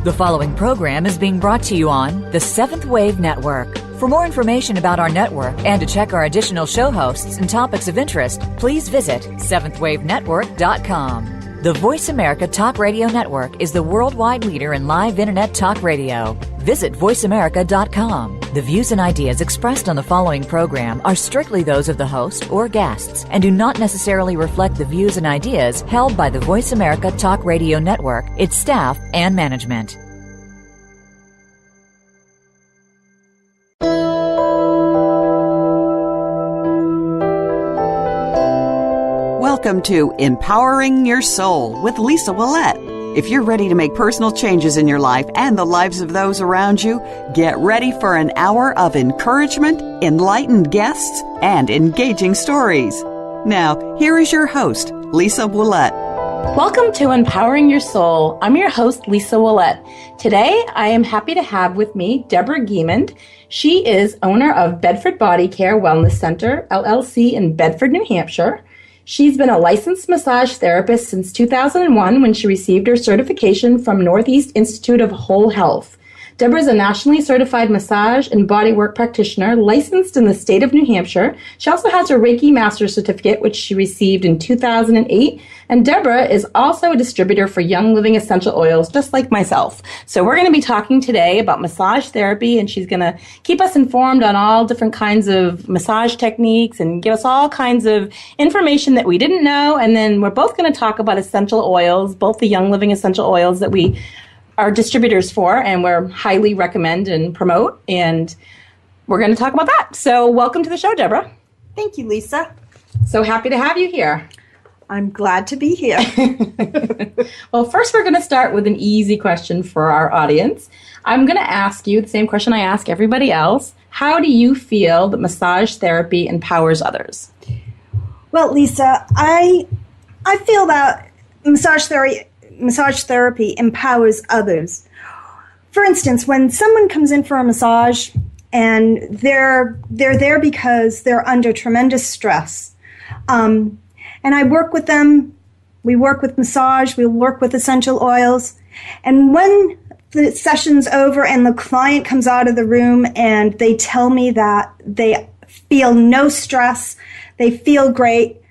The following program is being brought to you on the Seventh Wave Network. For more information about our network and to check our additional show hosts and topics of interest, please visit seventhwavenetwork.com. The Voice America Talk Radio Network is the worldwide leader in live Internet talk radio. Visit voiceamerica.com. The views and ideas expressed on the following program are strictly those of the host or guests and do not necessarily reflect the views and ideas held by the Voice America Talk Radio Network, its staff, and management. Welcome to Empowering Your Soul with Lisa Ouellet. If you're ready to make personal changes in your life and the lives of those around you, get ready for an hour of encouragement, enlightened guests, and engaging stories. Now, here is your host, Lisa Ouellet. Welcome to Empowering Your Soul. I'm your host, Lisa Ouellet. Today, I am happy to have with me Debra Guimond. She is owner of Bedford Bodycare Wellness Center, LLC in Bedford, New Hampshire. She's been a licensed massage therapist since 2001 when she received her certification from Northeast Institute of Whole Health. Debra is a nationally certified massage and bodywork practitioner licensed in the state of New Hampshire. She also has her Reiki Master Certificate, which she received in 2008. And Debra is also a distributor for Young Living essential oils, just like myself. So we're going to be talking today about massage therapy, and she's going to keep us informed on all different kinds of massage techniques and give us all kinds of information that we didn't know. And then we're both going to talk about essential oils, both the Young Living essential oils that we are distributors for, and we're highly recommend and promote, and we're going to talk about that. So welcome to the show, Debra. Thank you, Lisa. So happy to have you here. I'm glad to be here. Well, first we're going to start with an easy question for our audience. I'm going to ask you the same question I ask everybody else. How do you feel that massage therapy empowers others? Well, Lisa, I feel that massage therapy empowers others. For instance, when someone comes in for a massage and they're there because they're under tremendous stress, and I work with them, we work with massage, we work with essential oils, and when the session's over and the client comes out of the room and they tell me that they feel no stress, they feel great,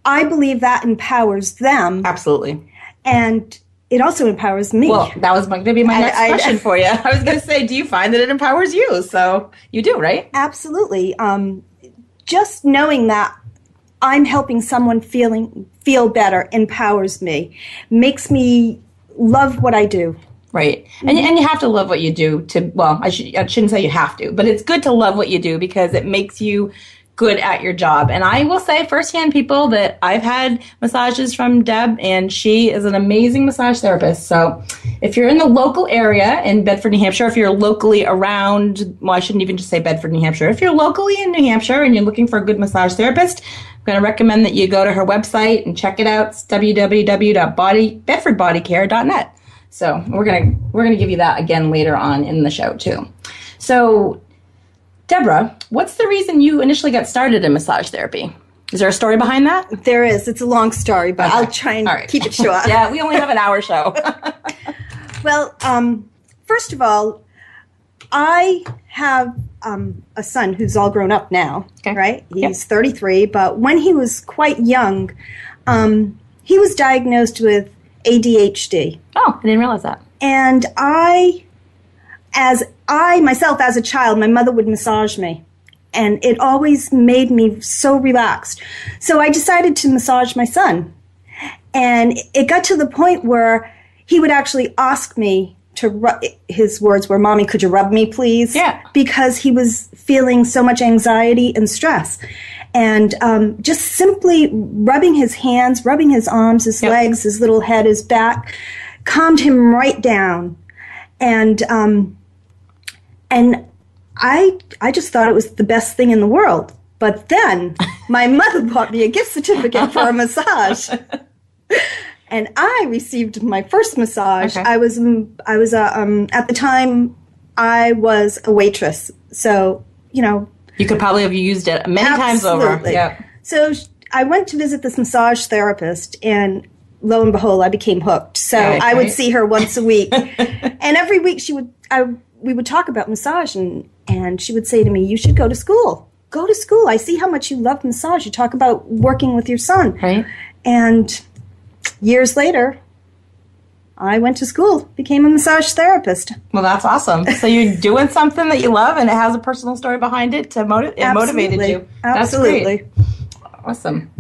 I believe that empowers them. Absolutely. And it also empowers me. Well, that was going to be my next question for you. I was going to say, do you find that it empowers you? So you do, right? Absolutely. Just knowing that I'm helping someone feel better empowers me, makes me love what I do. Right. And you have to love what you do I shouldn't say you have to, but it's good to love what you do because it makes you good at your job. And I will say firsthand, people, that I've had massages from Deb, and she is an amazing massage therapist. So if you're in the local area in Bedford, New Hampshire, if you're locally around, well, I shouldn't even just say Bedford, New Hampshire. If you're locally in New Hampshire and you're looking for a good massage therapist, I'm going to recommend that you go to her website and check it out. It's www.bedfordbodycare.net. So we're going to give you that again later on in the show too. So Debra, what's the reason you initially got started in massage therapy? Is there a story behind that? There is. It's a long story, but okay. I'll try and keep it short. Yeah, we only have an hour show. Well, first of all, I have a son who's all grown up now, right? He's 33, but when he was quite young, he was diagnosed with ADHD. Oh, I didn't realize that. And myself, as a child, my mother would massage me, and it always made me so relaxed. So I decided to massage my son, and it got to the point where he would actually ask me to his words were, "Mommy, could you rub me, please?" Yeah. Because he was feeling so much anxiety and stress. And just simply rubbing his hands, rubbing his arms, his legs, his little head, his back, calmed him right down. And I just thought it was the best thing in the world. But then my mother bought me a gift certificate for a massage. And I received my first massage. Okay. I was at the time I was a waitress. So, you could probably have used it many times over. Yeah. So I went to visit this massage therapist, and lo and behold, I became hooked. So I would see her once a week. And every week we would talk about massage, and she would say to me, you should go to school. Go to school. I see how much you love massage. You talk about working with your son. Right. And years later, I went to school, became a massage therapist. Well, that's awesome. So you're doing something that you love, and it has a personal story behind it to motivated you. That's Absolutely. Great. Awesome.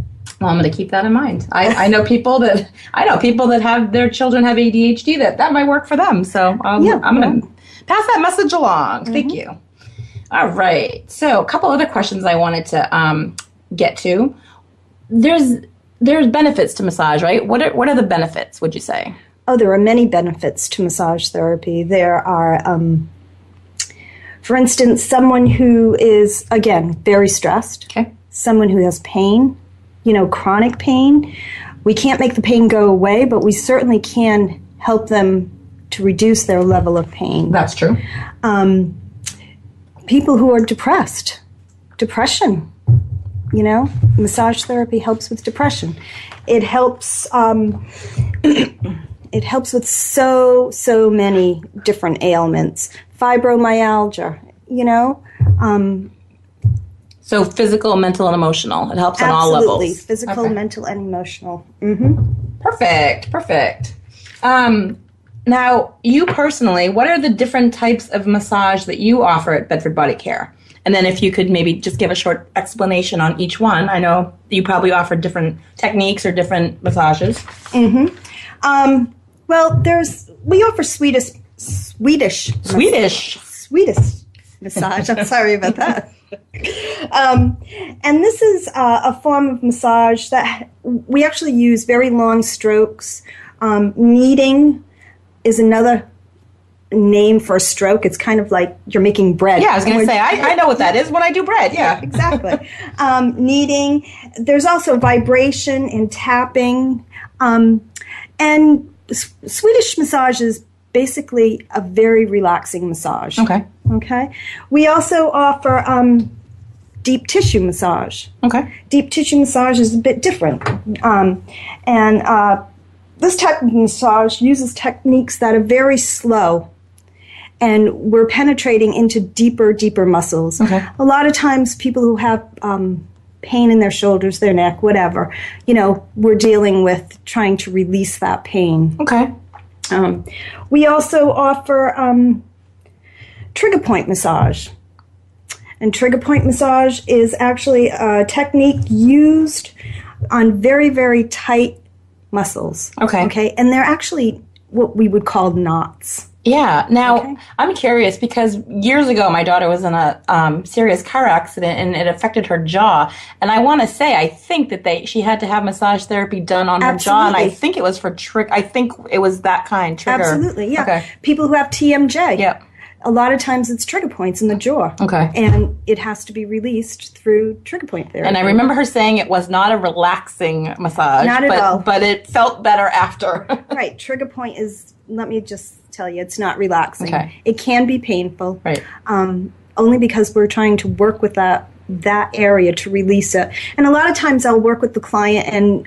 Well, I'm going to keep that in mind. I know people that have their children have ADHD that might work for them. So I'm going to pass that message along. Thank you. All right. So a couple other questions I wanted to get to. There's benefits to massage, right? What are the benefits, would you say? Oh, there are many benefits to massage therapy. There are, for instance, someone who is, again, very stressed. Okay. Someone who has pain, chronic pain. We can't make the pain go away, but we certainly can help them to reduce their level of pain. That's true. People who are depressed, depression, massage therapy helps with depression. It helps, it helps with so many different ailments. Fibromyalgia, So physical, mental, and emotional. It helps on all levels. Absolutely. Physical, mental, and emotional. Perfect. Now, you personally, what are the different types of massage that you offer at Bedford Bodycare? And then if you could maybe just give a short explanation on each one. I know you probably offer different techniques or different massages. Well, we offer Swedish massage. I'm sorry about that. And this is a form of massage that we actually use very long strokes. Kneading is another name for a stroke. It's kind of like you're making bread. Yeah, I was going to say, I know what that is when I do bread. Yeah, exactly. Kneading. There's also vibration and tapping. And Swedish massage is basically a very relaxing massage. Okay. We also offer deep tissue massage. Okay. Deep tissue massage is a bit different. This type of massage uses techniques that are very slow, and we're penetrating into deeper muscles. Okay. A lot of times people who have pain in their shoulders, their neck, whatever, we're dealing with trying to release that pain. Okay. We also offer trigger point massage. And trigger point massage is actually a technique used on very, very tight muscles. Okay. And they're actually what we would call knots. Yeah. Now, I'm curious because years ago, my daughter was in a serious car accident and it affected her jaw. And I want to say, I think that she had to have massage therapy done on her jaw. And I think it was for I think it was that kind, trigger. Absolutely, yeah. Okay. People who have TMJ. Yep. A lot of times it's trigger points in the jaw. Okay. And it has to be released through trigger point therapy. And I remember her saying it was not a relaxing massage. Not at all. But it felt better after. Right. Trigger point is, let me just tell you, it's not relaxing. Okay. It can be painful. Right. Only because we're trying to work with that area to release it. And a lot of times I'll work with the client and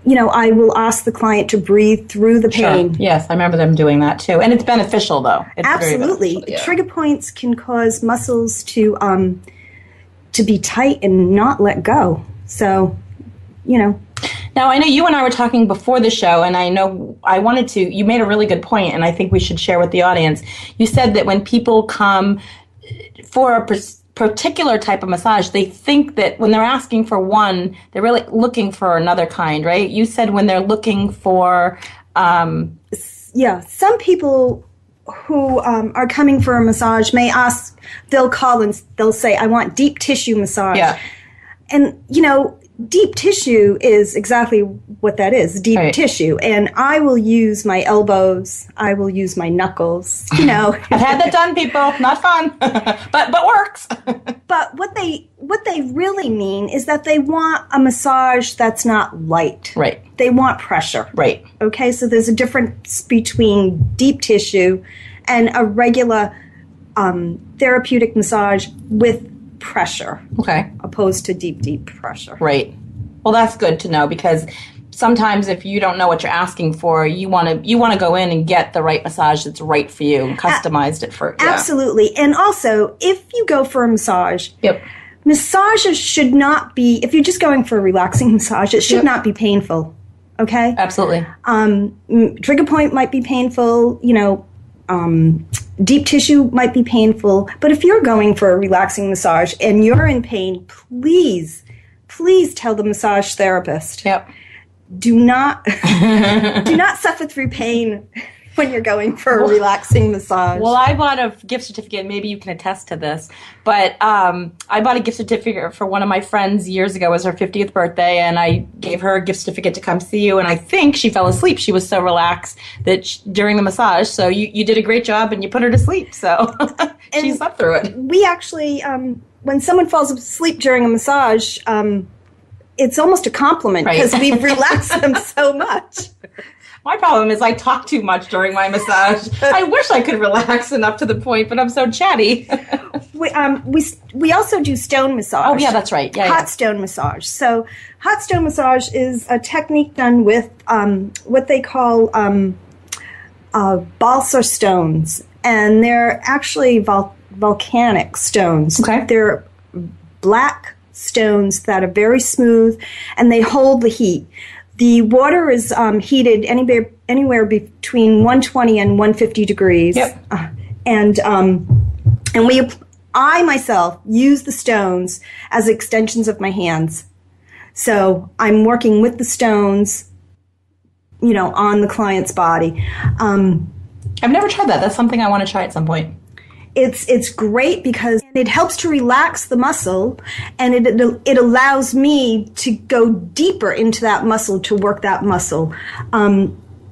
I will ask the client to breathe through the pain. Sure. Yes, I remember them doing that too. And it's beneficial, though. It's absolutely. Very beneficial, yeah. Trigger points can cause muscles to be tight and not let go. So, Now, I know you and I were talking before the show, and I know you made a really good point, and I think we should share with the audience. You said that when people come for a particular type of massage, they think that when they're asking for one, they're really looking for another kind, right? You said when they're looking for... some people who are coming for a massage they'll call and they'll say, I want deep tissue massage. Yeah. And, deep tissue is exactly what that is, deep tissue. And I will use my elbows. I will use my knuckles, I've had that done, people. Not fun, but works. But what they really mean is that they want a massage that's not light. Right. They want pressure. Right. Okay, so there's a difference between deep tissue and a regular therapeutic massage with pressure. Okay. Opposed to deep pressure. Right. Well, that's good to know because sometimes if you don't know what you're asking for, you want to go in and get the right massage that's right for you and customized it for you. Absolutely. And also, if you go for a massage, Yep. massages should not be, if you're just going for a relaxing massage, it should not be painful. Okay? Absolutely. Trigger point might be painful, deep tissue might be painful, but if you're going for a relaxing massage and you're in pain, please tell the massage therapist. Yep. Do not suffer through pain when you're going for a relaxing massage. Well, I bought a gift certificate. Maybe you can attest to this. But I bought a gift certificate for one of my friends years ago. It was her 50th birthday, and I gave her a gift certificate to come see you. And I think she fell asleep. She was so relaxed that during the massage. So you did a great job, and you put her to sleep. So she slept through it. We actually, when someone falls asleep during a massage, it's almost a compliment because we've relaxed them so much. My problem is I talk too much during my massage. I wish I could relax enough to the point, but I'm so chatty. We also do stone massage. Oh, yeah, that's right. Yeah, hot stone massage. So hot stone massage is a technique done with what they call balsa stones. And they're actually volcanic stones. Okay. They're black stones that are very smooth, and they hold the heat. The water is heated anywhere between 120 and 150 degrees. Yep. I myself use the stones as extensions of my hands. So I'm working with the stones, on the client's body. I've never tried that. That's something I want to try at some point. It's great because it helps to relax the muscle, and it allows me to go deeper into that muscle to work that muscle.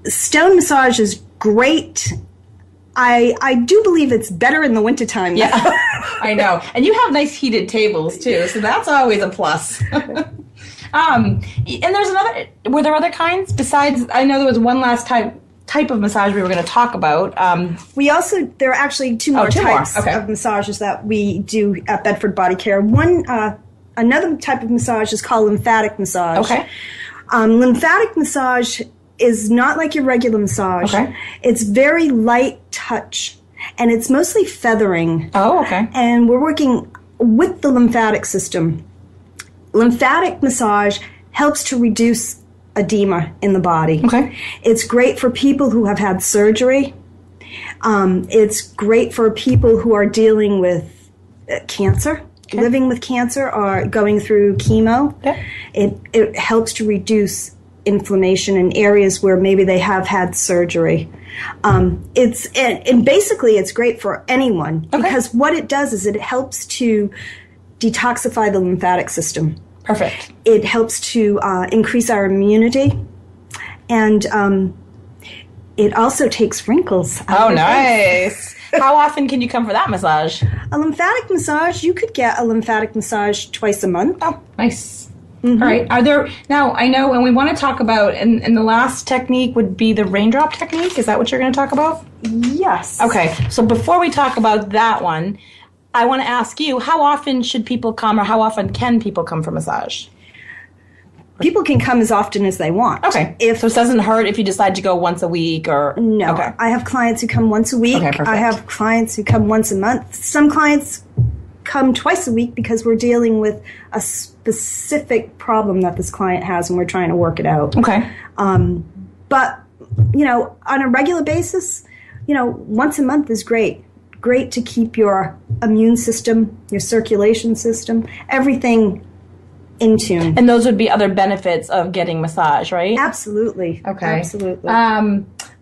Stone massage is great. I do believe it's better in the wintertime. Yeah, I know. And you have nice heated tables too, so that's always a plus. And were there other kinds besides, I know there was one last type of massage we were going to talk about. There are actually two more types of massages that we do at Bedford Bodycare. Another type of massage is called lymphatic massage. Okay. Lymphatic massage is not like your regular massage. Okay. It's very light touch, and it's mostly feathering. Oh, okay. And we're working with the lymphatic system. Lymphatic massage helps to reduce edema in the body. Okay. It's great for people who have had surgery. It's great for people who are dealing with cancer, living with cancer, or going through chemo. Yeah. It helps to reduce inflammation in areas where maybe they have had surgery. And basically it's great for anyone because what it does is it helps to detoxify the lymphatic system. Perfect. It helps to increase our immunity, and it also takes wrinkles out of your face. Nice. How often can you come for that massage? A lymphatic massage, you could get a lymphatic massage twice a month. Oh, nice. Mm-hmm. All right. Now, I know when we want to talk about, and the last technique would be the raindrop technique. Is that what you're going to talk about? Yes. Okay. So before we talk about that one, I want to ask you, how often should people come, or how often can people come for massage? People can come as often as they want. Okay. So it doesn't hurt if you decide to go once a week or... No. Okay. I have clients who come once a week. Okay, perfect. I have clients who come once a month. Some clients come twice a week because we're dealing with a specific problem that this client has and we're trying to work it out. Okay. But, on a regular basis, once a month is great. Great to keep your immune system, your circulation system, everything in tune. And those would be other benefits of getting massage, right? Absolutely. Okay. Absolutely.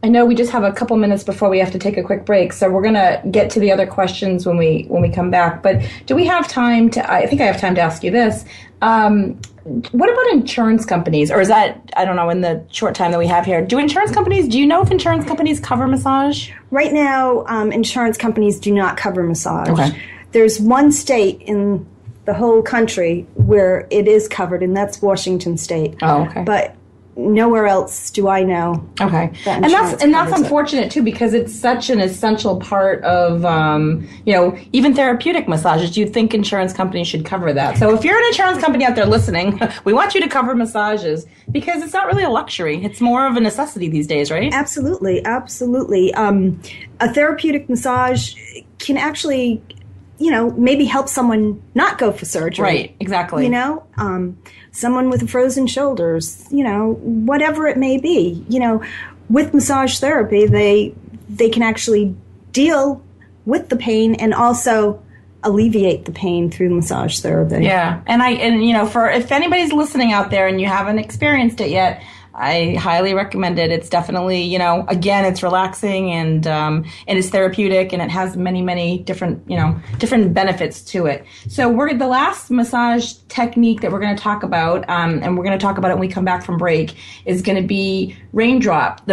I know we just have a couple minutes before we have to take a quick break, so we're going to get to the other questions when we come back. But do we have time to, I think I have time to ask you this. What about insurance companies? Or is that, I don't know, in the short time that we have here, do you know if insurance companies cover massage? Right now, insurance companies do not cover massage. Okay. There's one state in the whole country where it is covered, and that's Washington State. Oh, okay. But nowhere else do I know. Okay, That and that's covers it. unfortunate too, because it's such an essential part of even therapeutic massages. You'd think insurance companies should cover that. So if you're an insurance company out there listening, we want you to cover massages because it's not really a luxury; it's more of a necessity these days, right? Absolutely, absolutely. A therapeutic massage can actually, maybe help someone not go for surgery. Right, exactly. Someone with frozen shoulders, whatever it may be. With massage therapy, they can actually deal with the pain and also alleviate the pain through massage therapy. Yeah, and for if anybody's listening out there and you haven't experienced it yet, I highly recommend it. It's definitely, again, it's relaxing and it's therapeutic, and it has many, many different benefits to it. So the last massage technique that we're going to talk about, and we're going to talk about it when we come back from break, is going to be the raindrop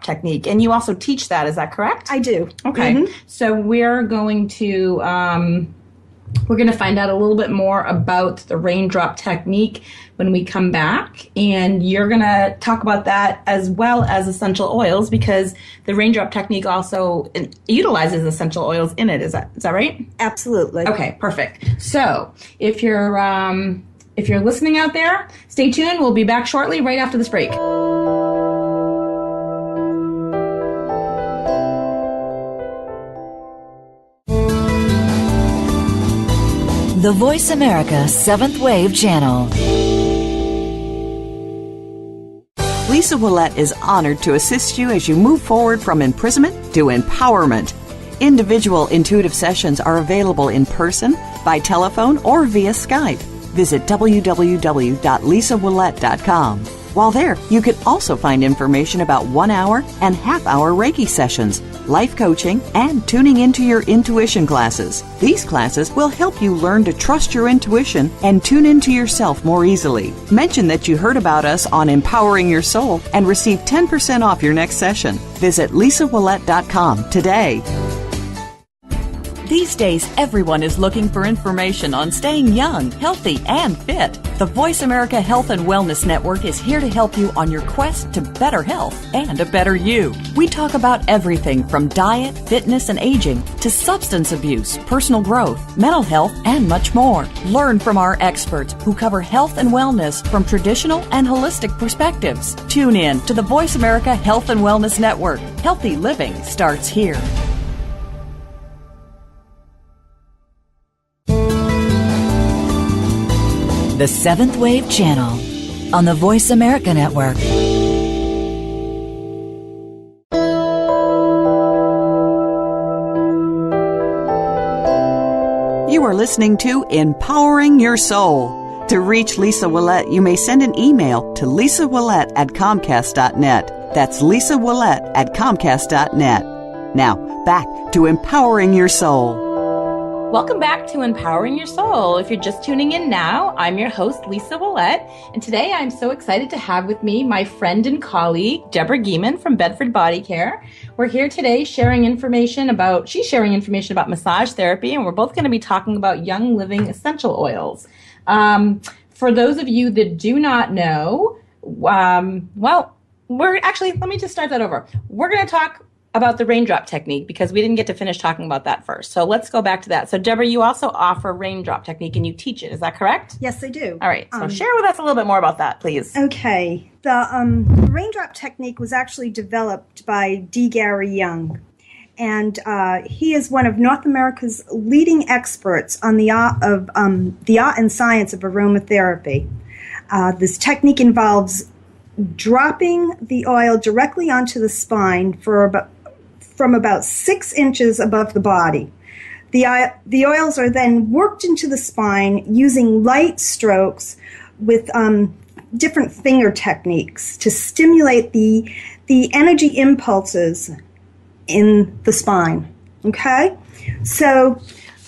technique. And you also teach that, is that correct? I do. Okay. Mm-hmm. So we're going to find out a little bit more about the raindrop technique when we come back, and you're going to talk about that as well as essential oils, because the raindrop technique also utilizes essential oils in it. Is that right? Absolutely. Okay, perfect. So if you're listening out there, stay tuned. We'll be back shortly, right after this break. The Voice America 7th Wave Channel. Lisa Ouellet is honored to assist you as you move forward from imprisonment to empowerment. Individual intuitive sessions are available in person, by telephone, or via Skype. Visit www.lisaouellet.com. While there, you can also find information about 1-hour and half-hour Reiki sessions, life coaching, and tuning into your intuition classes. These classes will help you learn to trust your intuition and tune into yourself more easily. Mention that you heard about us on Empowering Your Soul and receive 10% off your next session. Visit lisaouellet.com today. These days, everyone is looking for information on staying young, healthy, and fit. The Voice America Health and Wellness Network is here to help you on your quest to better health and a better you. We talk about everything from diet, fitness, and aging to substance abuse, personal growth, mental health, and much more. Learn from our experts who cover health and wellness from traditional and holistic perspectives. Tune in to the Voice America Health and Wellness Network. Healthy living starts here. The 7th Wave Channel on the Voice America Network. You are listening to Empowering Your Soul. To reach Lisa Ouellet, you may send an email to lisaouellet@comcast.net. That's lisaouellet@comcast.net. Now, back to Empowering Your Soul. Welcome back to Empowering Your Soul. If you're just tuning in now, I'm your host, Lisa Ouellet, and today I'm so excited to have with me my friend and colleague, Debra Guimond from Bedford Bodycare. We're here today sharing information about massage therapy, and we're both going to be talking about Young Living essential oils. For those of you that do not know, let me just start that over. We're going to talk about the raindrop technique because we didn't get to finish talking about that first. So let's go back to that. So Debra, you also offer raindrop technique and you teach it. Is that correct? Yes, I do. All right. So share with us a little bit more about that, please. Okay. The raindrop technique was actually developed by D. Gary Young. And he is one of North America's leading experts on the art and science of aromatherapy. This technique involves dropping the oil directly onto the spine from about 6 inches above the body. The oils are then worked into the spine using light strokes with different finger techniques to stimulate the energy impulses in the spine. Okay? So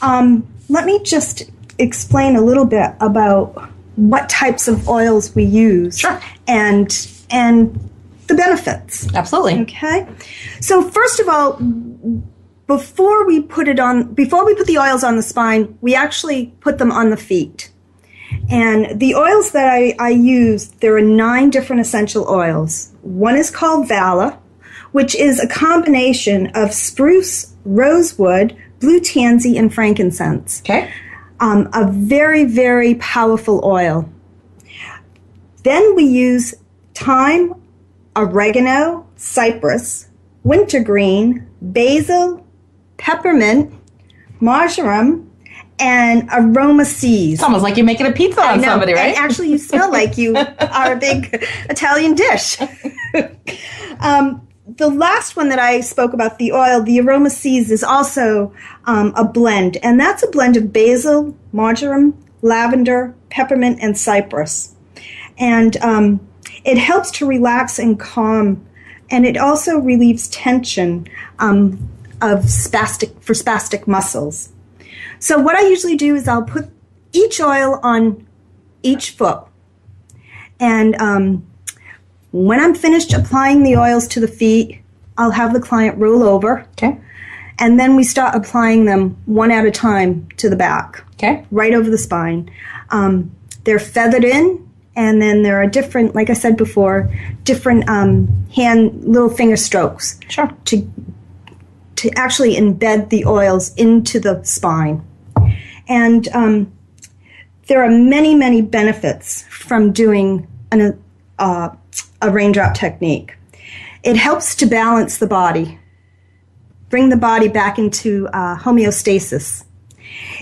let me just explain a little bit about what types of oils we use. Sure. And the benefits. Absolutely. Okay. So first of all, before we put the oils on the spine, we actually put them on the feet. And the oils that I use, there are 9 different essential oils. One is called Vala, which is a combination of spruce, rosewood, blue tansy, and frankincense. Okay. A very, very powerful oil. Then we use thyme, oregano, cypress, wintergreen, basil, peppermint, marjoram, and aroma seeds. It's almost like you're making a pizza on somebody, right? And actually, you smell like you are a big Italian dish. The last one that I spoke about, the oil, the aroma seeds, is also a blend. And that's a blend of basil, marjoram, lavender, peppermint, and cypress. And it helps to relax and calm. And it also relieves tension of spastic muscles. So what I usually do is I'll put each oil on each foot. And when I'm finished applying the oils to the feet, I'll have the client roll over. Okay. And then we start applying them one at a time to the back. Okay. Right over the spine. They're feathered in, and then there are different, like I said before, different little finger strokes. Sure. To actually embed the oils into the spine. And there are many, many benefits from doing a raindrop technique. It helps to balance the body, bring the body back into homeostasis.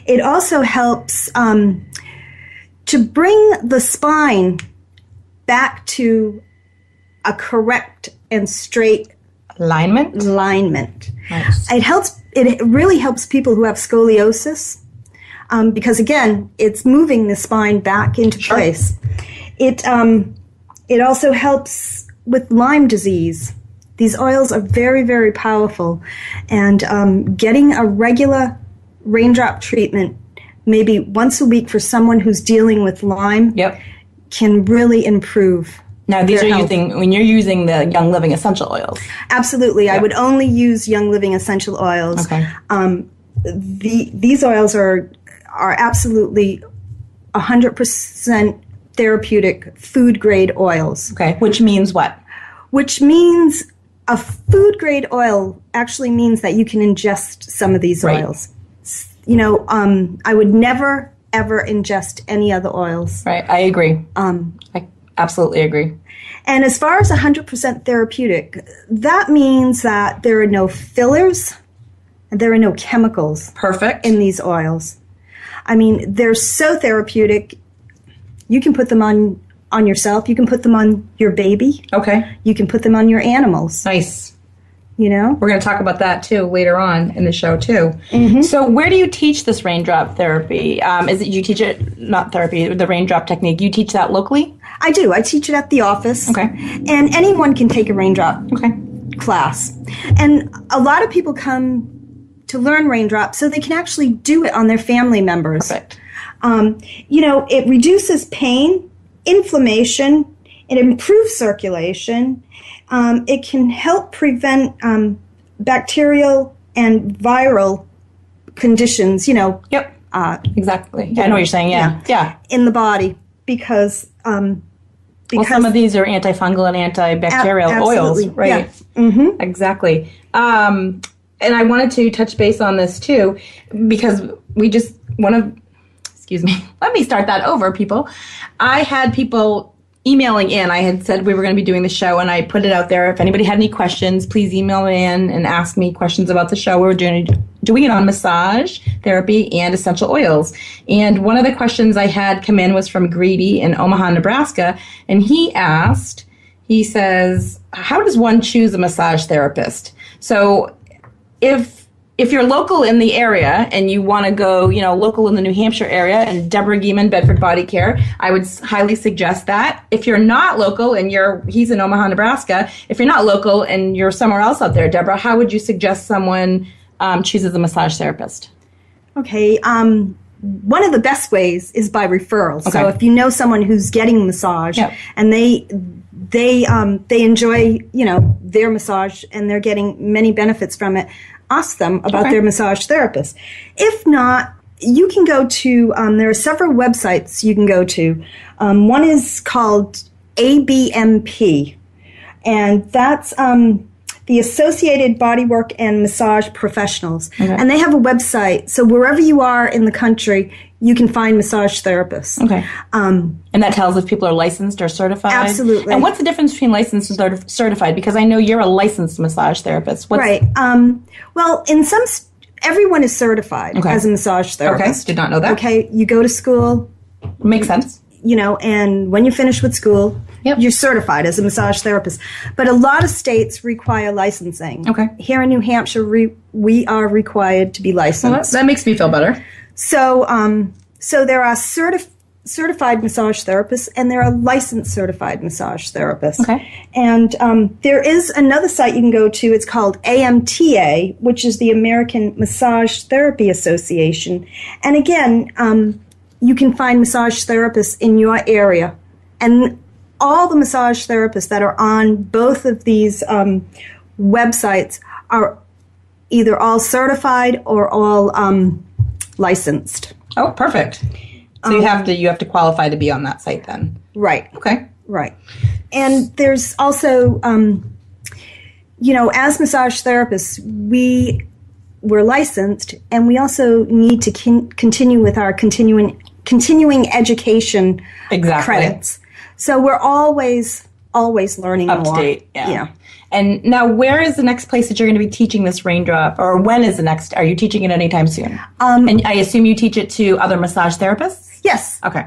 It also helps to bring the spine back to a correct and straight alignment. Nice. It really helps people who have scoliosis because, again, it's moving the spine back into place. It also helps with Lyme disease. These oils are very, very powerful. And getting a regular raindrop treatment, maybe once a week for someone who's dealing with Lyme, can really improve. Now, these are when you're using the Young Living essential oils. Absolutely. I would only use Young Living essential oils. Okay. These oils are absolutely 100% therapeutic food-grade oils. Okay. Which means what? Which means a food-grade oil actually means that you can ingest some of these oils. You know, I would never, ever ingest any other oils. Right. I agree. I absolutely agree. And as far as 100% therapeutic, that means that there are no fillers and there are no chemicals in these oils. I mean, they're so therapeutic. You can put them on yourself. You can put them on your baby. Okay. You can put them on your animals. Nice. You know? We're going to talk about that, too, later on in the show, too. Mm-hmm. So where do you teach this raindrop therapy? You teach it, not therapy, the raindrop technique. You teach that locally? I do. I teach it at the office. Okay. And anyone can take a raindrop class. And a lot of people come to learn raindrop so they can actually do it on their family members. Perfect. You know, it reduces pain, inflammation, it improves circulation, it can help prevent bacterial and viral conditions, you know. Yep. Exactly. I know what you're saying, yeah. In the body because some of these are antifungal and antibacterial oils, right? Yeah. Mm-hmm. Exactly. And I wanted to touch base on this too, because excuse me, let me start that over, people. I had people emailing in. I had said we were going to be doing the show, and I put it out there. If anybody had any questions, please email me in and ask me questions about the show. We were doing it on massage therapy and essential oils. And one of the questions I had come in was from Greedy in Omaha, Nebraska, and he says, how does one choose a massage therapist? So if you're local in the area and you want to go, you know, local in the New Hampshire area, and Debra Guimond, Bedford Bodycare, I would highly suggest that. If you're not local and he's in Omaha, Nebraska, if you're not local and you're somewhere else out there, Debra, how would you suggest someone chooses a massage therapist? Okay. One of the best ways is by referral. Okay. So if you know someone who's getting a massage and they enjoy, you know, their massage and they're getting many benefits from it, ask them about their massage therapist. If not, you can go to, there are several websites you can go to. One is called ABMP, and that's the Associated Bodywork and Massage Professionals. Okay. And they have a website, so wherever you are in the country, you can find massage therapists. Okay. And that tells if people are licensed or certified? Absolutely. And what's the difference between licensed and certified? Because I know you're a licensed massage therapist. Right. Well, everyone is certified as a massage therapist. Okay, did not know that. Okay, you go to school. Makes sense. And when you finish with school, you're certified as a massage therapist. But a lot of states require licensing. Okay. Here in New Hampshire, we are required to be licensed. Well, that makes me feel better. So, so there are certified massage therapists, and there are licensed certified massage therapists. Okay. And there is another site you can go to. It's called AMTA, which is the American Massage Therapy Association. And again, you can find massage therapists in your area. And all the massage therapists that are on both of these websites are either all certified or all licensed. Oh, perfect. So you have to qualify to be on that site then. Right. Okay. Right. And there's also, as massage therapists, we're licensed, and we also need to continue with our continuing education credits. So we're always learning up more. To date. Yeah. And now, where is the next place that you're going to be teaching this raindrop, or when is the next? Are you teaching it anytime soon? And I assume you teach it to other massage therapists? Yes. Okay.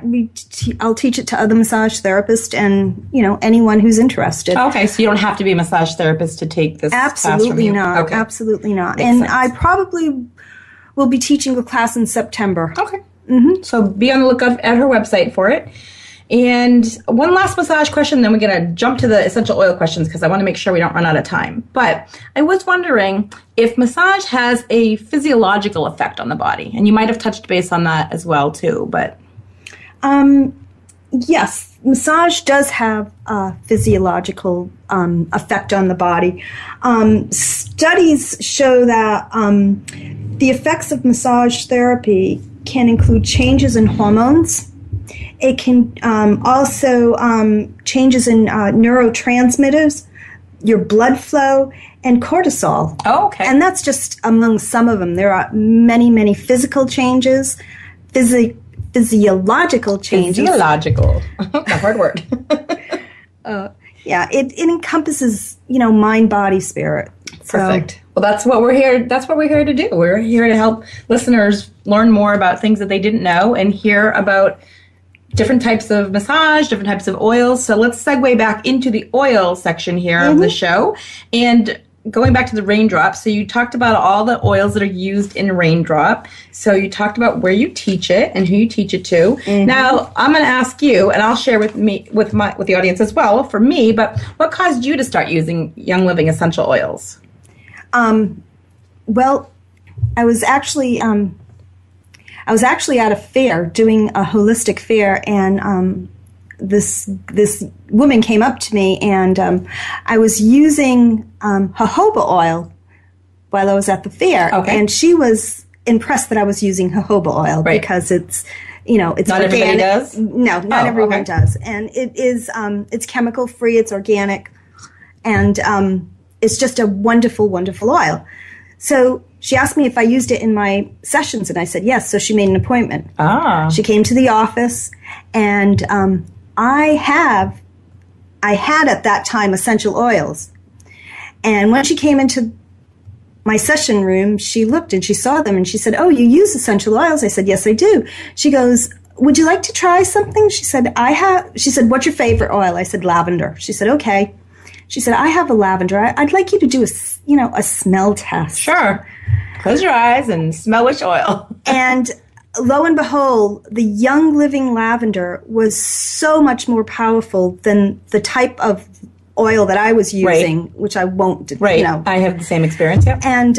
I'll teach it to other massage therapists and, anyone who's interested. Okay, so you don't have to be a massage therapist to take this class from Absolutely you. not. Okay. Absolutely not. Makes and sense. I probably will be teaching a class in September. Okay. Mm-hmm. So be on the lookout at her website for it. And one last massage question, then we're going to jump to the essential oil questions because I want to make sure we don't run out of time. But I was wondering if massage has a physiological effect on the body. And you might have touched base on that as well, too. But yes, massage does have a physiological effect on the body. Studies show that the effects of massage therapy can include changes in hormones. It can also changes in neurotransmitters, your blood flow, and cortisol. Oh, okay. And that's just among some of them. There are many, many physical changes, physiological changes. Physiological. A hard word. Yeah, it encompasses, mind, body, spirit. Perfect. Well, that's what we're here to do. We're here to help listeners learn more about things that they didn't know and hear about different types of massage, different types of oils. So let's segue back into the oil section here of the show. And going back to the raindrop, so you talked about all the oils that are used in raindrop. So you talked about where you teach it and who you teach it to. Now, I'm going to ask you, and I'll share with the audience as well, for me, but what caused you to start using Young Living essential oils? Well, I was actually at a fair, doing a holistic fair, and this woman came up to me, and I was using jojoba oil while I was at the fair, and she was impressed that I was using jojoba oil because it's it's not organic. Everybody does? No, not everyone does, and it is it's chemical free, it's organic, and it's just a wonderful, wonderful oil. So she asked me if I used it in my sessions, and I said yes. So she made an appointment. She came to the office, and I had at that time essential oils. And when she came into my session room, she looked and she saw them, and she said, "Oh, you use essential oils?" I said, "Yes, I do." She goes, "Would you like to try something?" She said, She said, "What's your favorite oil?" I said, "Lavender." She said, "Okay." She said, "I have a lavender. I'd like you to do a smell test." Sure. Close your eyes and smell which oil. And lo and behold, the Young Living lavender was so much more powerful than the type of oil that I was using, which I won't, I have the same experience, yeah. And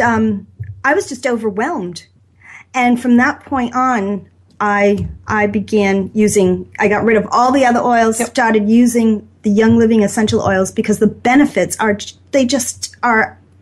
I was just overwhelmed. And from that point on, I began using, I got rid of all the other oils, started using the Young Living essential oils because the benefits are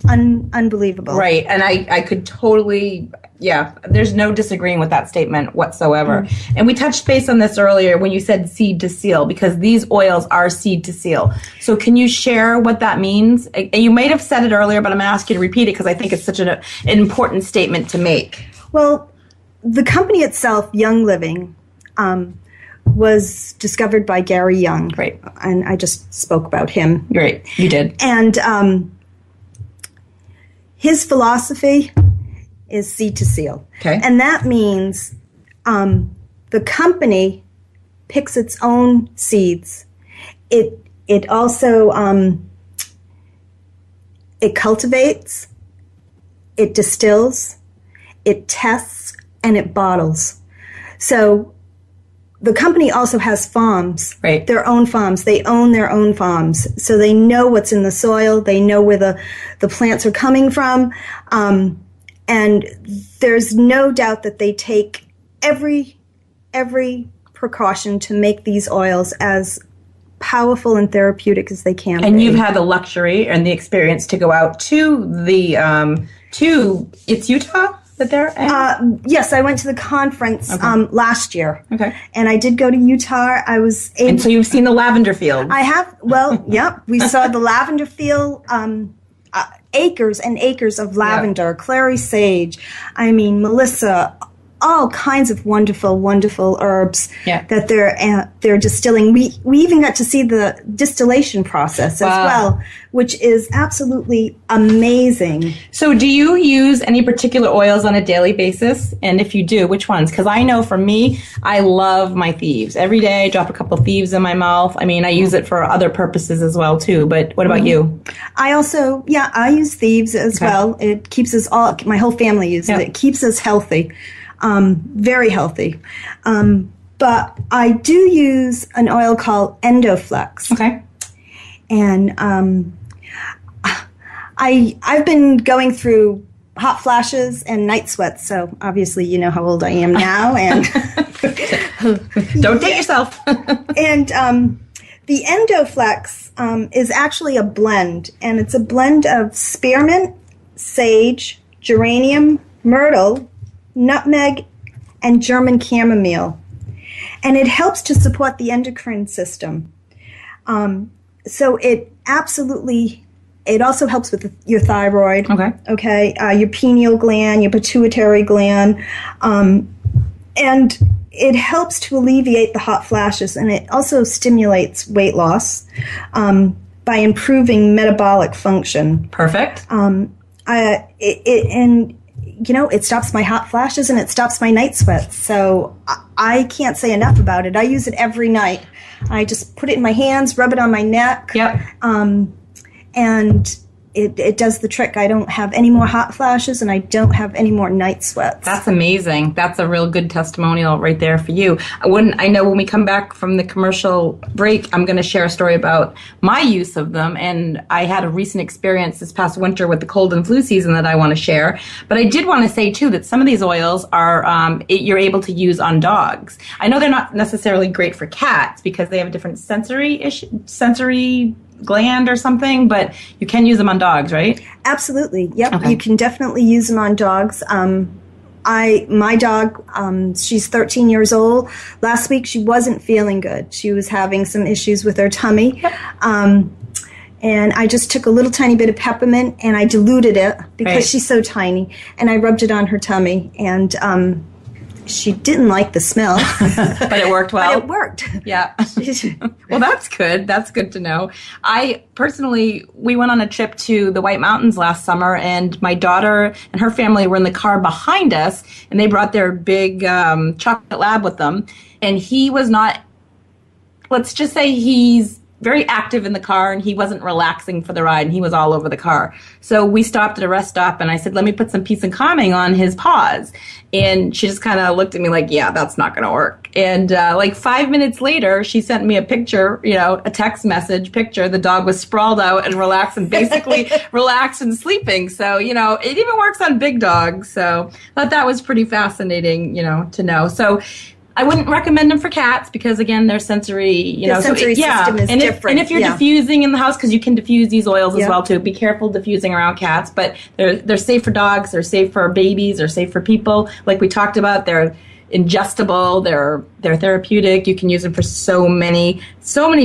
unbelievable. Right. And I could totally, there's no disagreeing with that statement whatsoever. And we touched base on this earlier when you said seed to seal, because these oils are seed to seal. So can you share what that means? You might have said it earlier, but I'm going to ask you to repeat it because I think it's such an important statement to make. Well, the company itself, Young Living, was discovered by Gary Young. Right. And I just spoke about him. Right. You did. And his philosophy is seed to seal. Okay. And that means the company picks its own seeds. It also it cultivates, it distills, it tests, and it bottles. So the company also has farms, right? Their own farms. They own their own farms. So they know what's in the soil. They know where the plants are coming from. And there's no doubt that they take every precaution to make these oils as powerful and therapeutic as they can be. And you've had the luxury and the experience to go out to the, it's Utah? That they're yes, I went to the conference last year. Okay. And I did go to Utah. I was able. And so you've seen the lavender field. I have. Well, yeah, we saw the lavender field, acres and acres of lavender, clary sage. I mean, Melissa, all kinds of wonderful, wonderful herbs that they're distilling. We even got to see the distillation process as well, which is absolutely amazing. So do you use any particular oils on a daily basis? And if you do, which ones? Because I know for me, I love my thieves. Every day I drop a couple of thieves in my mouth. I mean, I use it for other purposes as well, too. But what about you? I also, I use thieves as well. It keeps us all, my whole family uses it. It keeps us healthy. Very healthy. But I do use an oil called Endoflex. Okay. And I've been going through hot flashes and night sweats, so obviously you know how old I am now. And don't date yourself. And the Endoflex is actually a blend, and it's a blend of spearmint, sage, geranium, myrtle, nutmeg, and German chamomile. And it helps to support the endocrine system. So it also helps with your thyroid. Okay. Your pineal gland, your pituitary gland. And it helps to alleviate the hot flashes, and it also stimulates weight loss by improving metabolic function. Perfect. It stops my hot flashes and it stops my night sweats. So I can't say enough about it. I use it every night. I just put it in my hands, rub it on my neck. Yep. And it does the trick. I don't have any more hot flashes and I don't have any more night sweats. That's amazing. That's a real good testimonial right there for you. I know when we come back from the commercial break, I'm going to share a story about my use of them. And I had a recent experience this past winter with the cold and flu season that I want to share. But I did want to say, too, that some of these oils are you're able to use on dogs. I know they're not necessarily great for cats because they have a different sensory gland or something, but you can use them on dogs, right? Absolutely. Yep. Okay. You can definitely use them on dogs. My dog, she's 13 years old. Last week she wasn't feeling good. She was having some issues with her tummy. Yep. And I just took a little tiny bit of peppermint and I diluted it because she's so tiny, and I rubbed it on her tummy, and she didn't like the smell. But it worked well. But it worked. Yeah. Well, that's good. That's good to know. We went on a trip to the White Mountains last summer, and my daughter and her family were in the car behind us, and they brought their big chocolate lab with them. And he was not, let's just say he's very active in the car, and he wasn't relaxing for the ride, and he was all over the car. So we stopped at a rest stop, and I said, let me put some peace and calming on his paws. And she just kind of looked at me like, yeah, that's not going to work. And 5 minutes later, she sent me a picture, a text message picture. The dog was sprawled out and relaxed, and basically relaxed and sleeping. So, it even works on big dogs. So I thought that was pretty fascinating, to know. So I wouldn't recommend them for cats because, again, their sensory, sensory system is different. And if you're diffusing in the house, because you can diffuse these oils as well, too. Be careful diffusing around cats. But they're safe for dogs. They're safe for babies. They're safe for people. Like we talked about, they're ingestible, they're therapeutic. You can use them for so many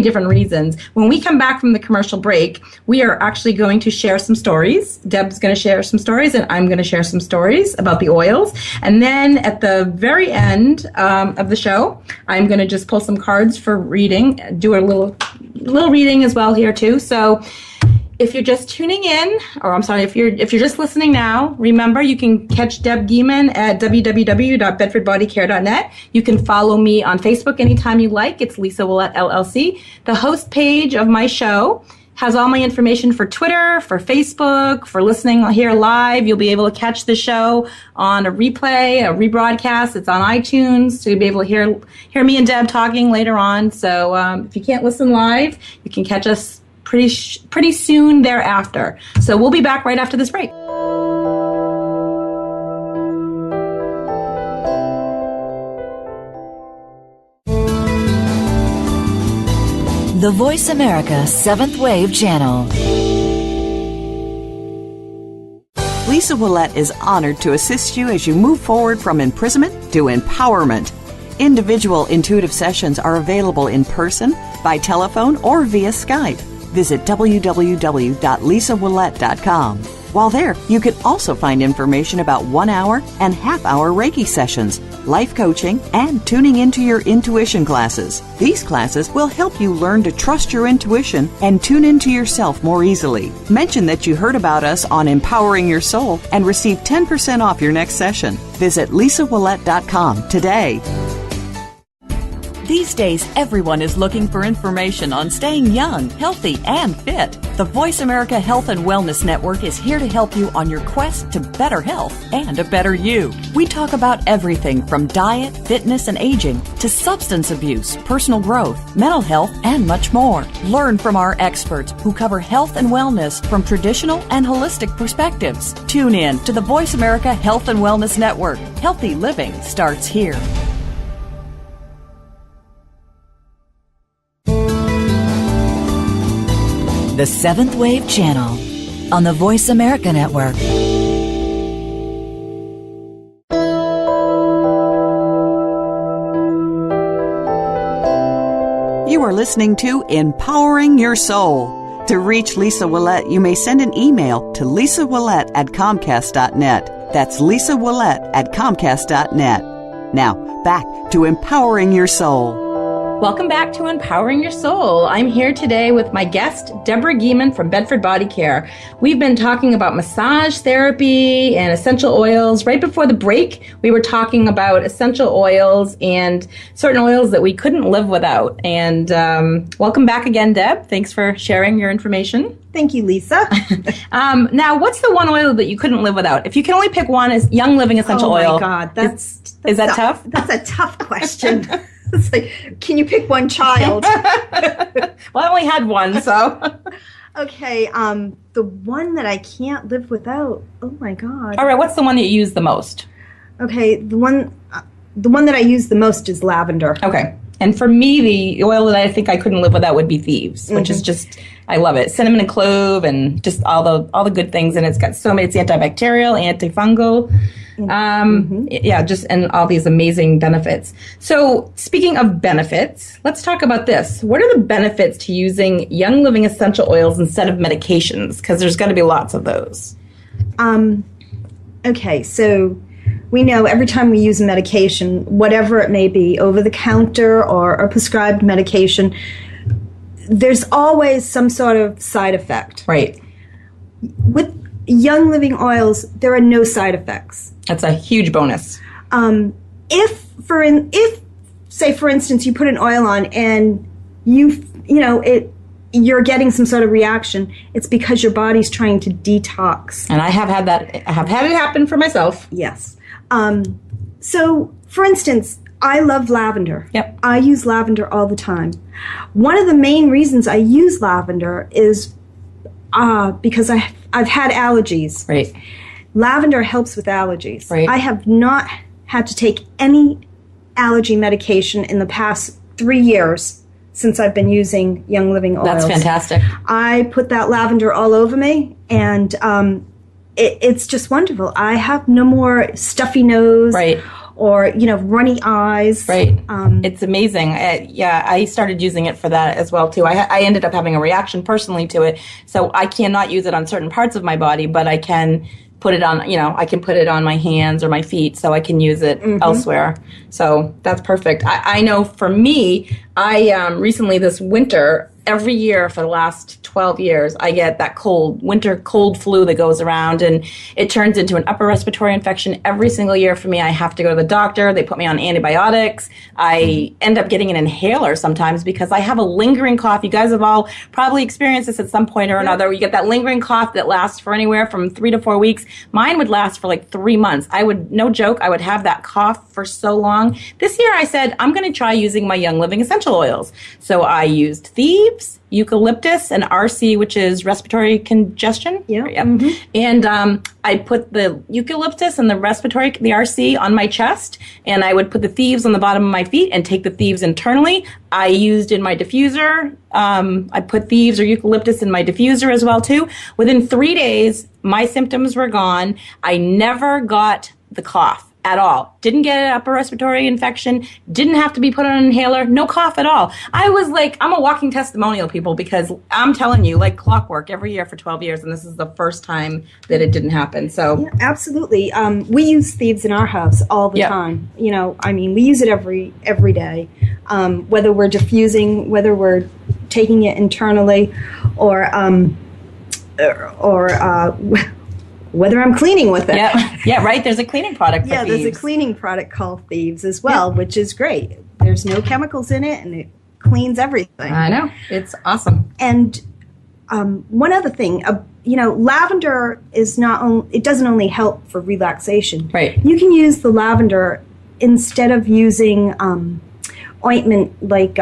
different reasons. When we come back from the commercial break, we are actually going to share some stories. Deb's going to share some stories, and I'm going to share some stories about the oils. And then at the very end of the show, I'm going to just pull some cards for reading, do a little reading as well here too. So if you're just tuning in, or I'm sorry, if you're just listening now, remember you can catch Deb Guimond at www.bedfordbodycare.net. You can follow me on Facebook anytime you like. It's Lisa Ouellet, LLC. The host page of my show has all my information for Twitter, for Facebook, for listening here live. You'll be able to catch the show on a replay, a rebroadcast. It's on iTunes, so you'll be able to hear me and Deb talking later on. So if you can't listen live, you can catch us pretty soon thereafter. So we'll be back right after this break. The Voice America 7th Wave Channel. Lisa Ouellet is honored to assist you as you move forward from imprisonment to empowerment. Individual intuitive sessions are available in person, by telephone, or via Skype. Visit www.lisawillette.com. While there, you can also find information about 1-hour and half-hour Reiki sessions, life coaching, and tuning into your intuition classes. These classes will help you learn to trust your intuition and tune into yourself more easily. Mention that you heard about us on Empowering Your Soul and receive 10% off your next session. Visit lisawillette.com today. These days, everyone is looking for information on staying young, healthy, and fit. The Voice America Health and Wellness Network is here to help you on your quest to better health and a better you. We talk about everything from diet, fitness, and aging to substance abuse, personal growth, mental health, and much more. Learn from our experts who cover health and wellness from traditional and holistic perspectives. Tune in to the Voice America Health and Wellness Network. Healthy living starts here. The 7th Wave Channel on the Voice America Network. You are listening to Empowering Your Soul. To reach Lisa Ouellet, you may send an email to lisawillette@comcast.net. That's lisawillette@comcast.net. Now, back to Empowering Your Soul. Welcome back to Empowering Your Soul. I'm here today with my guest, Debra Guimond from Bedford Bodycare. We've been talking about massage therapy and essential oils. Right before the break, we were talking about essential oils and certain oils that we couldn't live without. And welcome back again, Deb. Thanks for sharing your information. Thank you, Lisa. Now, what's the one oil that you couldn't live without? If you can only pick one, is Young Living Essential Oil. Oh, my God. Is that tough? That's a tough question. It's like, can you pick one child? Well, I only had one, so. Okay, the one that I can't live without. Oh my God. All right, what's the one that you use the most? Okay, the one that I use the most is lavender. Okay. And for me, the oil that I think I couldn't live without would be Thieves, which is just, I love it. Cinnamon and clove and just all the good things. And it's got so many, it's antibacterial, antifungal. Yeah, just, and all these amazing benefits. So speaking of benefits, let's talk about this. What are the benefits to using Young Living essential oils instead of medications? Because there's going to be lots of those. Okay, so we know every time we use a medication, whatever it may be, over the counter or a prescribed medication, there's always some sort of side effect. Right. With Young Living oils, there are no side effects. That's a huge bonus. If say for instance you put an oil on and you're getting some sort of reaction, it's because your body's trying to detox. And I have had that. I have had it happen for myself. Yes. So for instance, I love lavender. Yep. I use lavender all the time. One of the main reasons I use lavender is because I've had allergies. Right. Lavender helps with allergies. Right. I have not had to take any allergy medication in the past 3 years since I've been using Young Living oils. That's fantastic. I put that lavender all over me, and it's just wonderful. I have no more stuffy nose. Right. Or, runny eyes. Right. It's amazing. I started using it for that as well, too. I ended up having a reaction personally to it. So I cannot use it on certain parts of my body, but I can put it on, I can put it on my hands or my feet so I can use it elsewhere. So that's perfect. I know for me, I recently this winter, every year for the last 12 years, I get that winter cold flu that goes around, and it turns into an upper respiratory infection every single year for me. I have to go to the doctor. They put me on antibiotics. I end up getting an inhaler sometimes because I have a lingering cough. You guys have all probably experienced this at some point or another. Where you get that lingering cough that lasts for anywhere from 3 to 4 weeks. Mine would last for like 3 months. No joke, I would have that cough for so long. This year I said, I'm going to try using my Young Living essential oils. So I used thieves, eucalyptus, and RC, which is respiratory congestion. Yeah. Mm-hmm. And I put the eucalyptus and the RC on my chest, and I would put the thieves on the bottom of my feet and take the thieves internally. I used in my diffuser. I put thieves or eucalyptus in my diffuser as well, too. Within 3 days, my symptoms were gone. I never got the cough at all. Didn't get an upper respiratory infection. Didn't have to be put on an inhaler. No cough at all. I was like, I'm a walking testimonial, people, because I'm telling you, like clockwork, every year for 12 years, and this is the first time that it didn't happen. So yeah, absolutely. We use thieves in our house all the time. We use it every day. Whether we're diffusing, whether we're taking it internally, or whether I'm cleaning with it. Yeah, right. There's a cleaning product for thieves. There's a cleaning product called Thieves as well, which is great. There's no chemicals in it, and it cleans everything. I know. It's awesome. And one other thing, lavender is it doesn't only help for relaxation. Right. You can use the lavender instead of using ointment, like,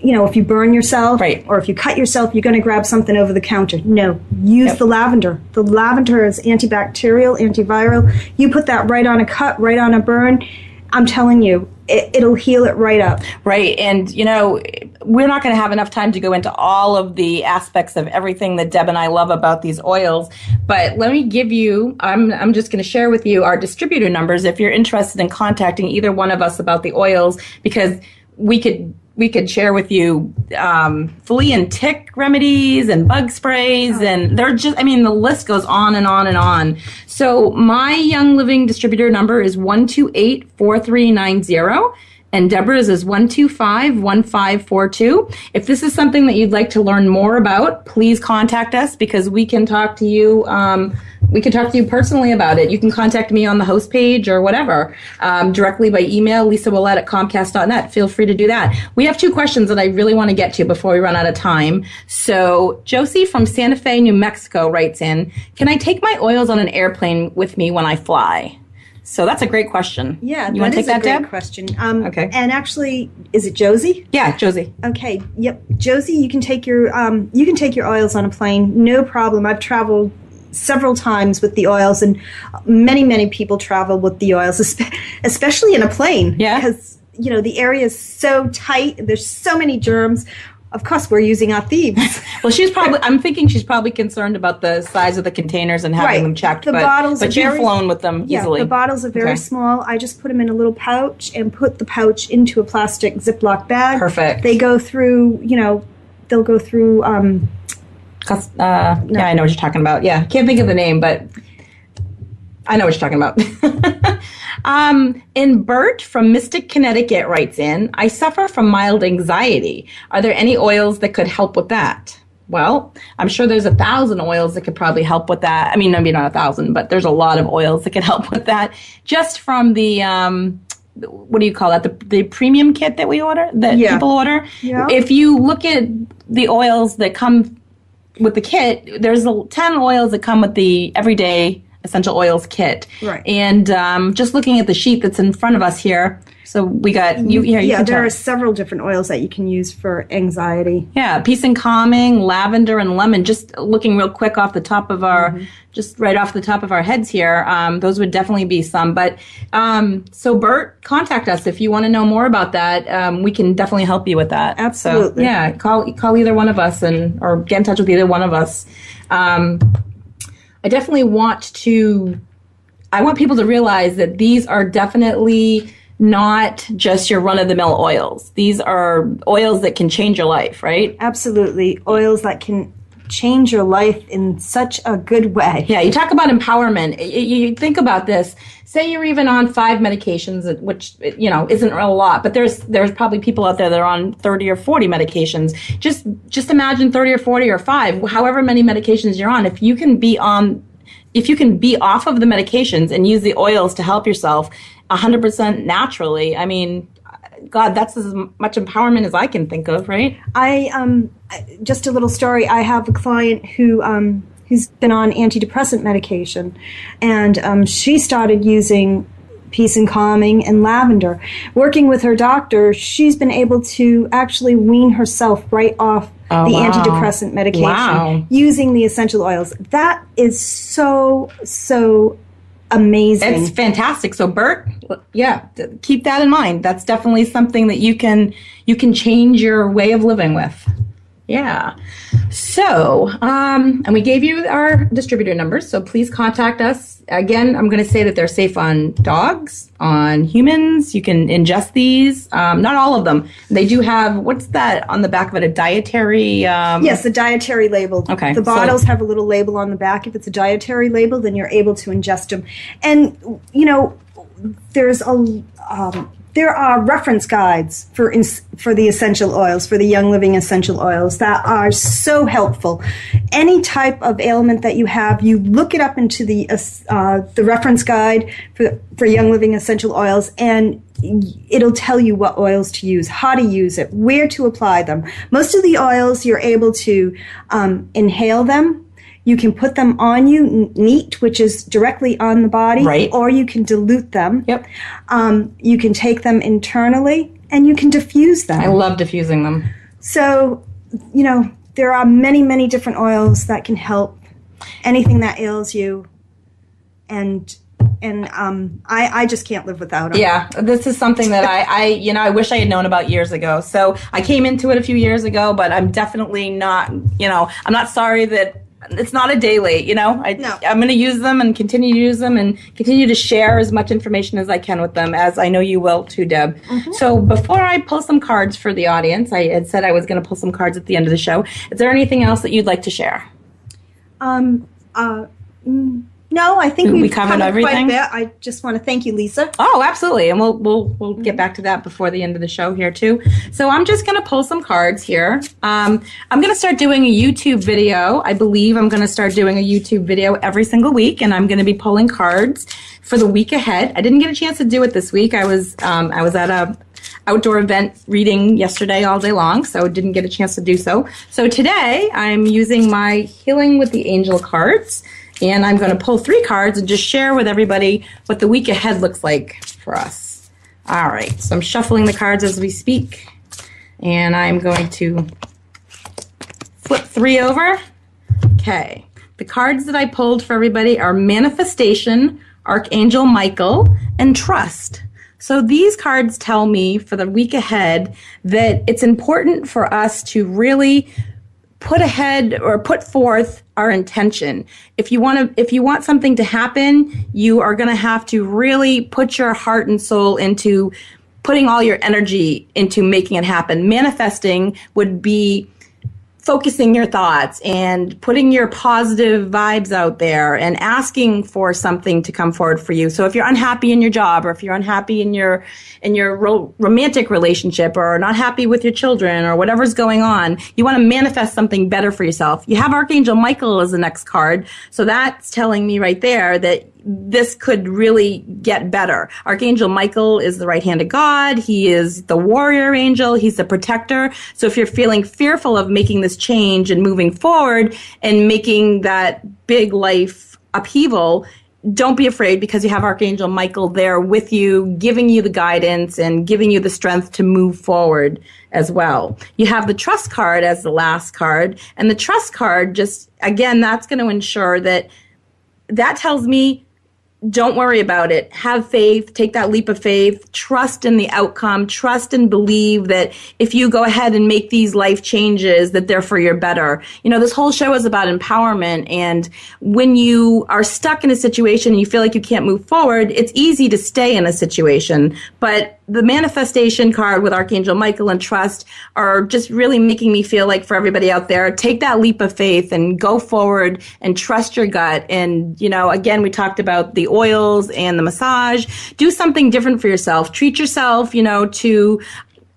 if you burn yourself, right, or if you cut yourself, you're going to grab something over the counter. No, use the lavender. The lavender is antibacterial, antiviral. You put that right on a cut, right on a burn. I'm telling you, it'll heal it right up. Right. And, we're not going to have enough time to go into all of the aspects of everything that Deb and I love about these oils. But let me give you, I'm just going to share with you our distributor numbers if you're interested in contacting either one of us about the oils, because we could share with you flea and tick remedies and bug sprays, and they're just, the list goes on and on and on. So my Young Living distributor number is 128-4390. And Debra's is 125-1542. If this is something that you'd like to learn more about, please contact us, because we can talk to you. We can talk to you personally about it. You can contact me on the host page or whatever, directly by email, lisawillette@comcast.net. Feel free to do that. We have 2 questions that I really want to get to before we run out of time. So Josie from Santa Fe, New Mexico writes in, can I take my oils on an airplane with me when I fly? So that's a great question. Yeah, you want to take that, Deb? Question. Okay. And actually, is it Josie? Yeah, Josie. Okay. Yep, Josie, you can take your oils on a plane, no problem. I've traveled several times with the oils, and many people travel with the oils, especially in a plane. Yeah. Because the area is so tight. There's so many germs. Of course, we're using our thieves. Well, I'm thinking she's probably concerned about the size of the containers and having them checked. The bottles but you've flown with them easily. Yeah, the bottles are very small. I just put them in a little pouch and put the pouch into a plastic Ziploc bag. Perfect. They go through, they'll go through... Yeah, I know what you're talking about. Yeah, can't think of the name, but I know what you're talking about. And Bert from Mystic, Connecticut writes in, I suffer from mild anxiety. Are there any oils that could help with that? Well, I'm sure there's 1,000 oils that could probably help with that. Maybe not 1,000, but there's a lot of oils that could help with that. Just from the, what do you call that? The premium kit that people order. Yeah. If you look at the oils that come with the kit, there's 10 oils that come with the everyday essential oils kit. Right. And just looking at the sheet that's in front of us here, so we got you here. Yeah, there are several different oils that you can use for anxiety. Yeah, peace and calming, lavender and lemon. Just looking real quick off the top of our, just right off the top of our heads here. Those would definitely be some. But so Bert, contact us if you want to know more about that. We can definitely help you with that. Absolutely. So, yeah, call either one of us or get in touch with either one of us. I definitely want people to realize that these are definitely not just your run-of-the-mill oils. These are oils that can change your life, right? Absolutely. Oils that can change your life in such a good way. Yeah, you talk about empowerment. You think about this. Say you're even on 5 medications, which, isn't a lot, but there's probably people out there that are on 30 or 40 medications. Just imagine 30 or 40 or 5, however many medications you're on. If you can be off of the medications and use the oils to help yourself 100% naturally, I mean, God, that's as much empowerment as I can think of, right? Just a little story. I have a client who's been on antidepressant medication, and she started using peace and calming and lavender. Working with her doctor, she's been able to actually wean herself right off antidepressant medication using the essential oils. That is so amazing. It's fantastic. So Bert, yeah, keep that in mind. That's definitely something that you can change your way of living with. Yeah. So, and we gave you our distributor numbers, so please contact us. Again, I'm going to say that they're safe on dogs, on humans. You can ingest these. Not all of them. They do have, what's that on the back of it, a dietary? Yes, the dietary label. Okay. The bottles have a little label on the back. If it's a dietary label, then you're able to ingest them. And, there are reference guides for the essential oils, for the Young Living essential oils that are so helpful. Any type of ailment that you have, you look it up into the reference guide for Young Living essential oils, and it'll tell you what oils to use, how to use it, where to apply them. Most of the oils, you're able to inhale them. You can put them on you neat, which is directly on the body, right, or you can dilute them. Yep. You can take them internally, and you can diffuse them. I love diffusing them. So, there are many, many different oils that can help anything that ails you, and I just can't live without them. Yeah, this is something that I wish I had known about years ago. So I came into it a few years ago, but I'm definitely not, I'm not sorry that it's not a day late, No. I'm going to use them and continue to use them and continue to share as much information as I can with them, as I know you will too, Deb. Mm-hmm. So before I pull some cards for the audience, I had said I was going to pull some cards at the end of the show. Is there anything else that you'd like to share? No, I think we've covered everything. Quite a bit. I just want to thank you, Lisa. Oh, absolutely, and we'll get back to that before the end of the show here too. So I'm just going to pull some cards here. I'm going to start doing a YouTube video. I believe I'm going to start doing a YouTube video every single week, and I'm going to be pulling cards for the week ahead. I didn't get a chance to do it this week. I was at a outdoor event reading yesterday all day long, so didn't get a chance to do so. So today I'm using my Healing with the Angel cards. And I'm going to pull 3 cards and just share with everybody what the week ahead looks like for us. All right, so I'm shuffling the cards as we speak. And I'm going to flip 3 over. Okay, the cards that I pulled for everybody are Manifestation, Archangel Michael, and Trust. So these cards tell me for the week ahead that it's important for us to really put forth our intention. If you want something to happen, you are going to have to really put your heart and soul into putting all your energy into making it happen. Manifesting would be focusing your thoughts and putting your positive vibes out there and asking for something to come forward for you. So if you're unhappy in your job, or if you're unhappy in your romantic relationship, or not happy with your children, or whatever's going on, you want to manifest something better for yourself. You have Archangel Michael as the next card. So that's telling me right there that this could really get better. Archangel Michael is the right hand of God. He is the warrior angel. He's the protector. So if you're feeling fearful of making this change and moving forward and making that big life upheaval, don't be afraid, because you have Archangel Michael there with you, giving you the guidance and giving you the strength to move forward as well. You have the trust card as the last card, and the trust card, just again, that's going to ensure that tells me, don't worry about it. Have faith. Take that leap of faith. Trust in the outcome. Trust and believe that if you go ahead and make these life changes, that they're for your better. This whole show is about empowerment. And when you are stuck in a situation and you feel like you can't move forward, it's easy to stay in a situation. But the manifestation card with Archangel Michael and trust are just really making me feel like, for everybody out there, take that leap of faith and go forward and trust your gut. And, again, we talked about the oils and the massage. Do something different for yourself. Treat yourself, to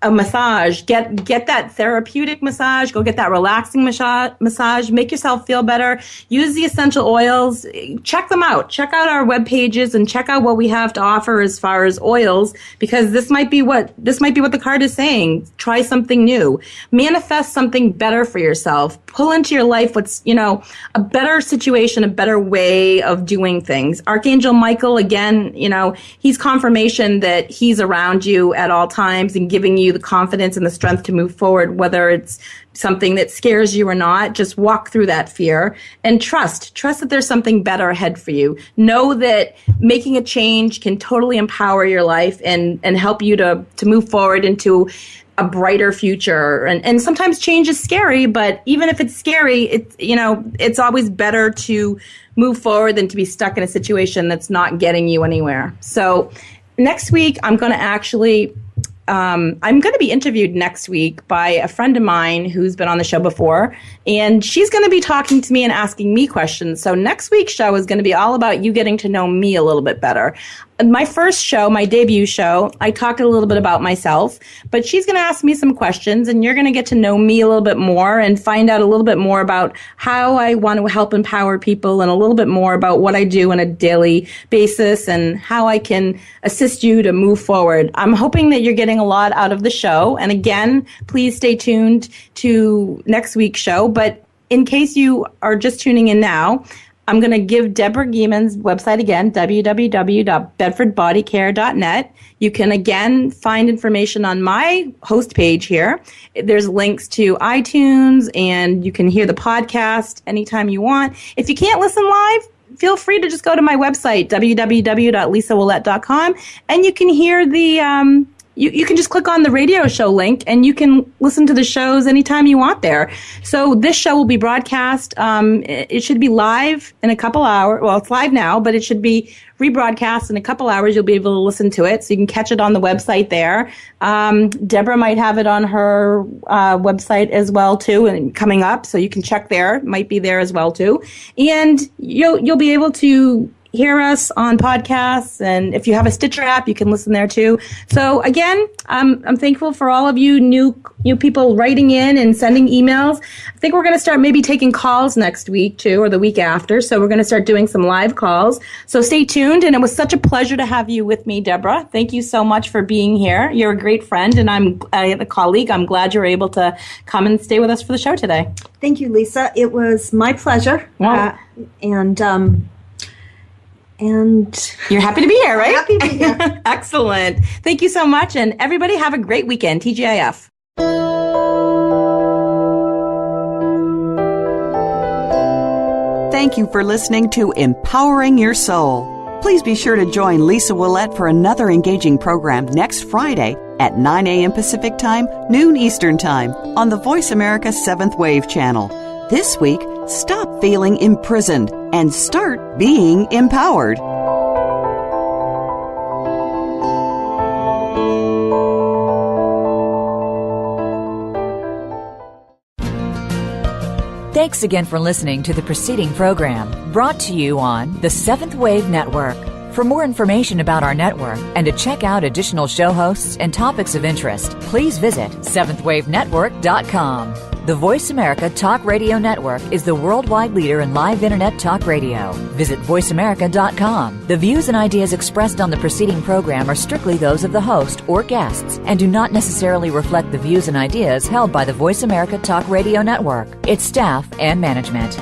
a massage. Get that therapeutic massage. Go get that relaxing massage. Make yourself feel better. Use the essential oils. Check them out. Check out our web pages and check out what we have to offer as far as oils, because this might be what the card is saying. Try something new. Manifest something better for yourself. Pull into your life what's, a better situation, a better way of doing things. Archangel Michael, again, he's confirmation that he's around you at all times and giving you the confidence and the strength to move forward, whether it's something that scares you or not. Just walk through that fear and trust that there's something better ahead for you. Know that making a change can totally empower your life and help you to move forward into a brighter future. And sometimes change is scary, but even if it's scary, it's always better to move forward than to be stuck in a situation that's not getting you anywhere. So next week, I'm going to be interviewed next week by a friend of mine who's been on the show before, and she's going to be talking to me and asking me questions. So next week's show is going to be all about you getting to know me a little bit better. My first show, my debut show, I talked a little bit about myself, but she's going to ask me some questions, and you're going to get to know me a little bit more and find out a little bit more about how I want to help empower people, and a little bit more about what I do on a daily basis and how I can assist you to move forward. I'm hoping that you're getting a lot out of the show. And again, please stay tuned to next week's show. But in case you are just tuning in now, I'm going to give Debra Guimond's website again, www.bedfordbodycare.net. You can, again, find information on my host page here. There's links to iTunes, and you can hear the podcast anytime you want. If you can't listen live, feel free to just go to my website, www.lisawillette.com, and you can hear the... You can just click on the radio show link, and you can listen to the shows anytime you want there. So this show will be broadcast. It should be live in a couple hours. Well, it's live now, but it should be rebroadcast in a couple hours. You'll be able to listen to it, so you can catch it on the website there. Debra might have it on her website as well too, and coming up, so you can check there. It might be there as well too, and you'll be able to hear us on podcasts, and if you have a Stitcher app, you can listen there too. So again, I'm thankful for all of you new people writing in and sending emails. I think we're going to start maybe taking calls next week too, or the week after. So we're going to start doing some live calls. So stay tuned. And it was such a pleasure to have you with me, Debra. Thank you so much for being here. You're a great friend, and I'm a colleague. I'm glad you're able to come and stay with us for the show today. Thank you, Lisa. It was my pleasure. Wow. And you're happy to be here, right? Happy to be here. Excellent. Thank you so much. And everybody have a great weekend. TGIF. Thank you for listening to Empowering Your Soul. Please be sure to join Lisa Ouellet for another engaging program next Friday at 9 a.m. Pacific Time, noon Eastern Time on the Voice America 7th Wave channel. This week, stop feeling imprisoned and start being empowered. Thanks again for listening to the preceding program, brought to you on the 7th Wave Network. For more information about our network and to check out additional show hosts and topics of interest, please visit 7thwavenetwork.com. The Voice America Talk Radio Network is the worldwide leader in live Internet talk radio. Visit voiceamerica.com. The views and ideas expressed on the preceding program are strictly those of the host or guests and do not necessarily reflect the views and ideas held by the Voice America Talk Radio Network, its staff, and management.